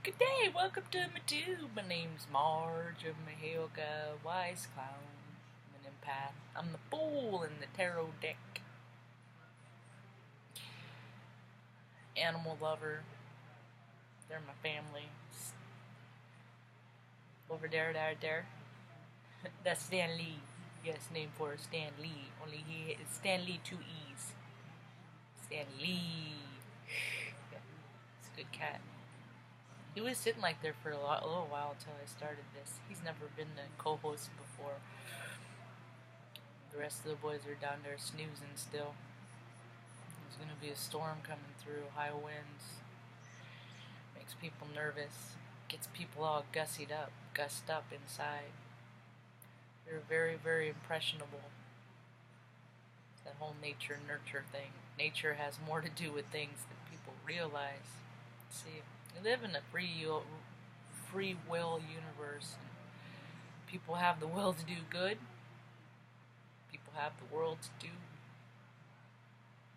Good day, welcome to my tube. My name's Marge. I'm a Helga Wise Clown. I'm an empath. I'm the fool in the tarot deck. Animal lover. They're my family. Over there. That's Stan Lee. Yes, name for Stan Lee. Only he is Stan Lee 2 E's. Stan Lee. Yeah, it's a good cat. He was sitting like there for a little while until I started this. He's never been a co-host before. The rest of the boys are down there snoozing still. There's gonna be a storm coming through, high winds. Makes people nervous. Gets people all gussed up inside. They're very, very impressionable. That whole nature nurture thing. Nature has more to do with things than people realize. See, we live in a free will universe. And people have the will to do good. People have the will to do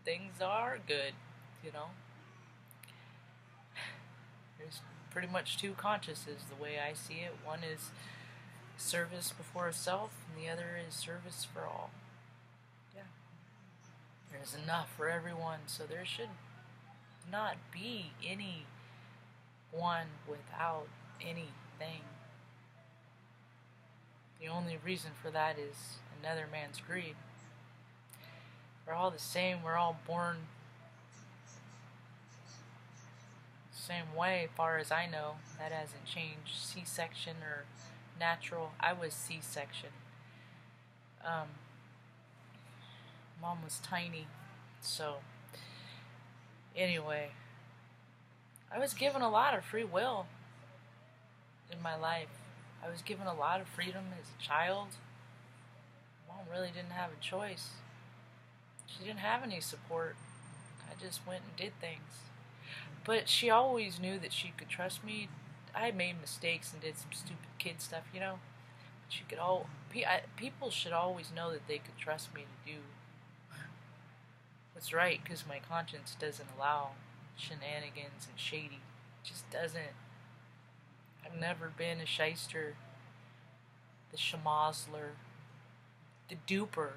things that are good, you know. There's pretty much two consciouses the way I see it. One is service before self, and the other is service for all. Yeah. There's enough for everyone, so there should not be any one without anything. The only reason for that is another man's greed. We're all the same. We're all born the same way, as far as I know. That hasn't changed. C-section or natural. I was C-section. Mom was tiny. So, anyway, I was given a lot of free will in my life. I was given a lot of freedom as a child. Mom really didn't have a choice. She didn't have any support. I just went and did things. But she always knew that she could trust me. I made mistakes and did some stupid kid stuff, you know. But she could people should always know that they could trust me to do what's right, because my conscience doesn't allow shenanigans and shady. It just doesn't. I've never been a shyster, the schmozzler, the duper.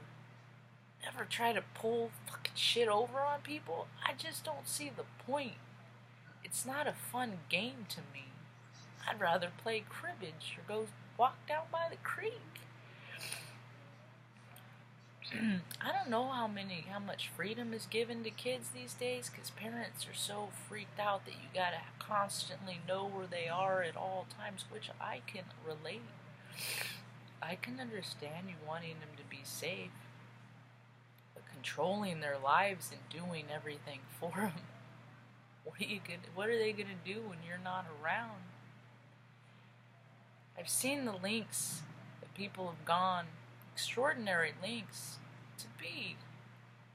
Never try to pull fucking shit over on people. I just don't see the point. It's not a fun game to me. I'd rather play cribbage or go walk down by the creek. I don't know how much freedom is given to kids these days, because parents are so freaked out that you gotta constantly know where they are at all times, which I can relate. I can understand you wanting them to be safe, but controlling their lives and doing everything for them. What are they gonna do when you're not around? I've seen the lengths that people have gone, extraordinary lengths, to be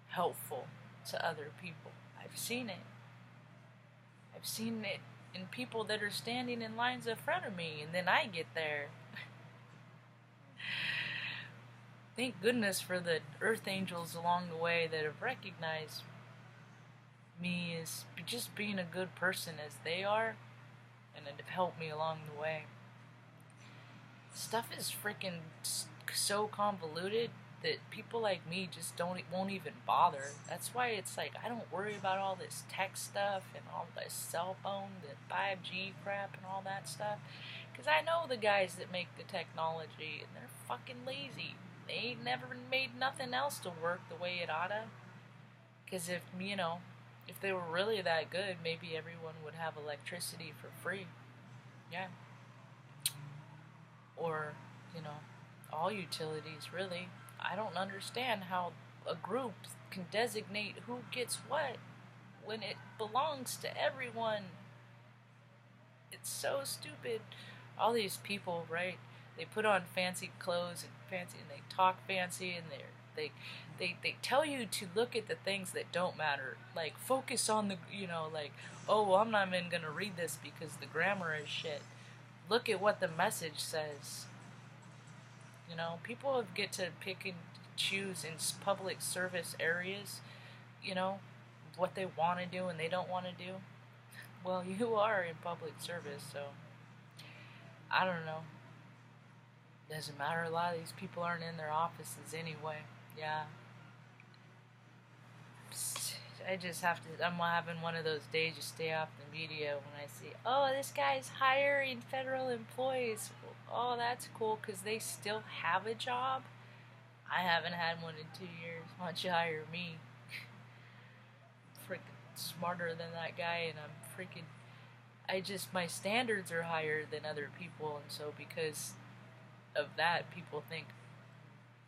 helpful to other people. I've seen it. I've seen it in people that are standing in lines in front of me, and then I get there. Thank goodness for the earth angels along the way that have recognized me as just being a good person as they are, and have helped me along the way. Stuff is freaking so convoluted that people like me just won't even bother. That's why it's like I don't worry about all this tech stuff and all this cell phone, the 5G crap and all that stuff, because I know the guys that make the technology, and they're fucking lazy. They ain't never made nothing else to work the way it oughta. Because if they were really that good, maybe everyone would have electricity for free. Yeah. Or, all utilities, really. I don't understand how a group can designate who gets what when it belongs to everyone. It's so stupid. All these people, right? They put on fancy clothes and they talk fancy, and they tell you to look at the things that don't matter. Like, focus on the, oh, well, I'm not even going to read this because the grammar is shit. Look at what the message says. People get to pick and choose in public service areas, what they want to do and they don't want to do. Well, you are in public service, so I don't know. Doesn't matter. A lot of these people aren't in their offices anyway. Yeah. I just have to. I'm having one of those days you stay off the media when I see, oh, this guy's hiring federal employees. Oh, that's cool because they still have a job. I haven't had one in 2 years. Why don't you hire me? Freaking smarter than that guy, and I'm freaking. My standards are higher than other people, and so because of that, people think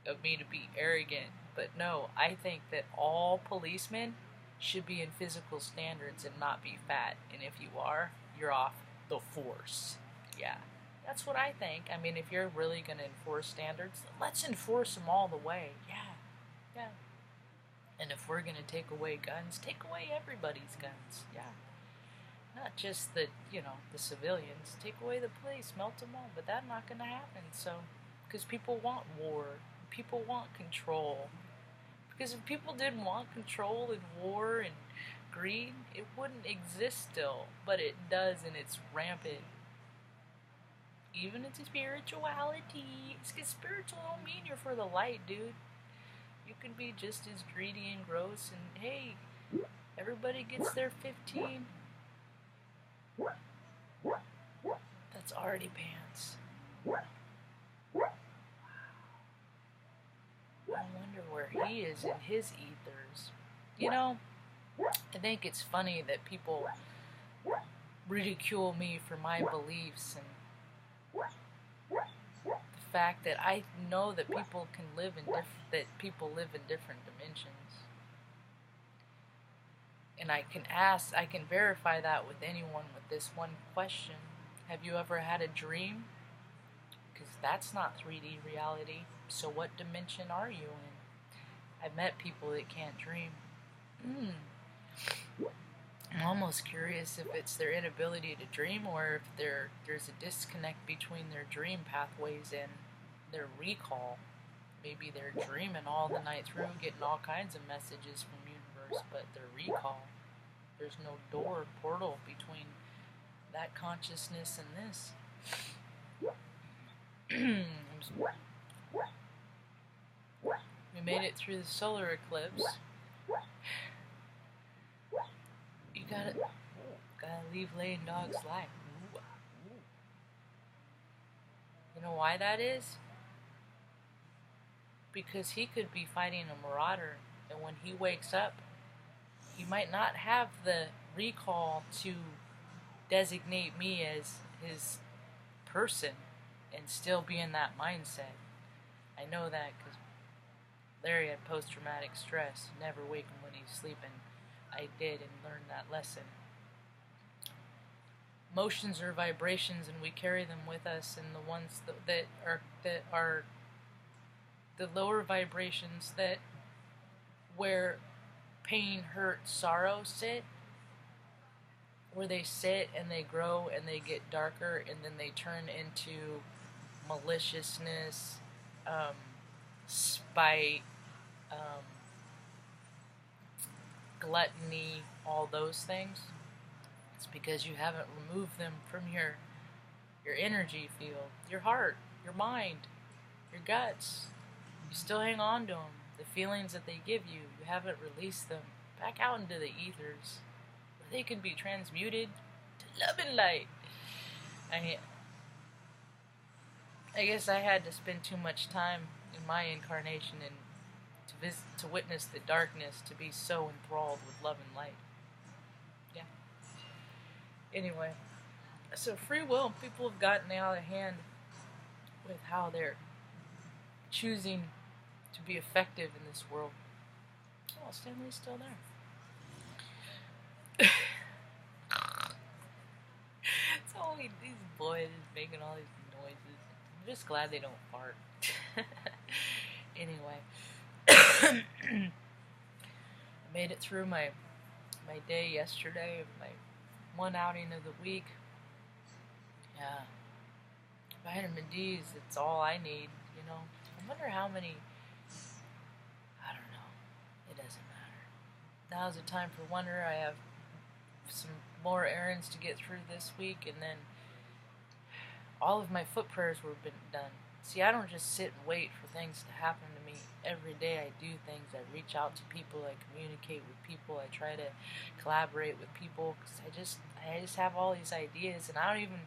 of me to be arrogant. But no, I think that all policemen should be in physical standards and not be fat. And if you are, you're off the force. Yeah, that's what I think. I mean, if you're really going to enforce standards, let's enforce them all the way. Yeah, yeah. And if we're going to take away guns, take away everybody's guns. Yeah. Not just the civilians. Take away the police, melt them all. But that's not going to happen. So, because people want war. People want control. Because if people didn't want control and war and greed, it wouldn't exist still. But it does, and it's rampant. Even into spirituality. Because spiritual don't mean you're for the light, dude. You can be just as greedy and gross, and hey, everybody gets their 15. That's already pants. I wonder where he is in his ethers. You know, I think it's funny that people ridicule me for my beliefs and the fact that I know that people can live in different dimensions. And I can verify that with anyone with this one question. Have you ever had a dream? Because that's not 3D reality. So what dimension are you in? I've met people that can't dream. I'm almost curious if it's their inability to dream or if there's a disconnect between their dream pathways and their recall. Maybe they're dreaming all the night through, getting all kinds of messages from the universe, but their recall, there's no door, portal between that consciousness and this. We made it through the solar eclipse. You gotta leave laying dogs lie. You know why that is? Because he could be fighting a marauder, and when he wakes up, he might not have the recall to designate me as his person and still be in that mindset. I know that because Larry had post-traumatic stress. Never wake him when he's sleeping. I did and learned that lesson. Motions are vibrations, and we carry them with us. And the ones that are the lower vibrations, that where pain, hurt, sorrow sit, where they sit and they grow and they get darker, and then they turn into maliciousness, spite, gluttony, all those things. It's because you haven't removed them from your energy field, your heart, your mind, your guts. You still hang on to them. The feelings that they give you, you haven't released them back out into the ethers, where they can be transmuted to love and light. I guess I had to spend too much time in my incarnation and to witness the darkness, to be so enthralled with love and light. Yeah. Anyway, so free will, people have gotten out of hand with how they're choosing to be effective in this world. Oh, Stanley's still there. It's all these boys making all these noises. I'm just glad they don't fart. Anyway. I made it through my day yesterday, my one outing of the week. Yeah. Vitamin D it's all I need, you know. I wonder how many, I don't know. It doesn't matter. Now's the time for wonder. I have some more errands to get through this week, and then all of my foot prayers were done. See, I don't just sit and wait for things to happen to me. Every day I do things. I reach out to people. I communicate with people. I try to collaborate with people because I just have all these ideas, and I don't even.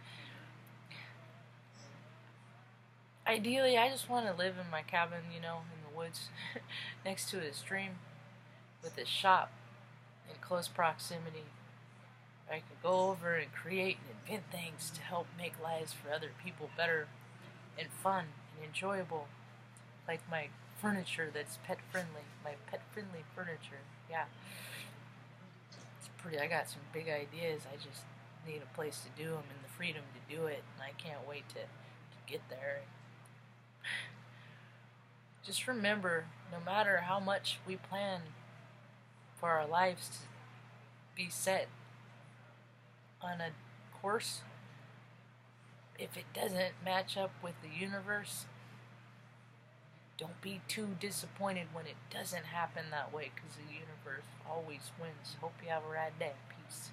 Ideally, I just want to live in my cabin, in the woods, next to a stream, with a shop in close proximity. I could go over and create and invent things to help make lives for other people better and fun and enjoyable. Like my furniture that's pet friendly. My pet friendly furniture. Yeah. It's pretty. I got some big ideas. I just need a place to do them and the freedom to do it. And I can't wait to get there. Just remember, no matter how much we plan for our lives to be set on a course, if it doesn't match up with the universe, don't be too disappointed when it doesn't happen that way, because the universe always wins. Hope you have a rad day. Peace.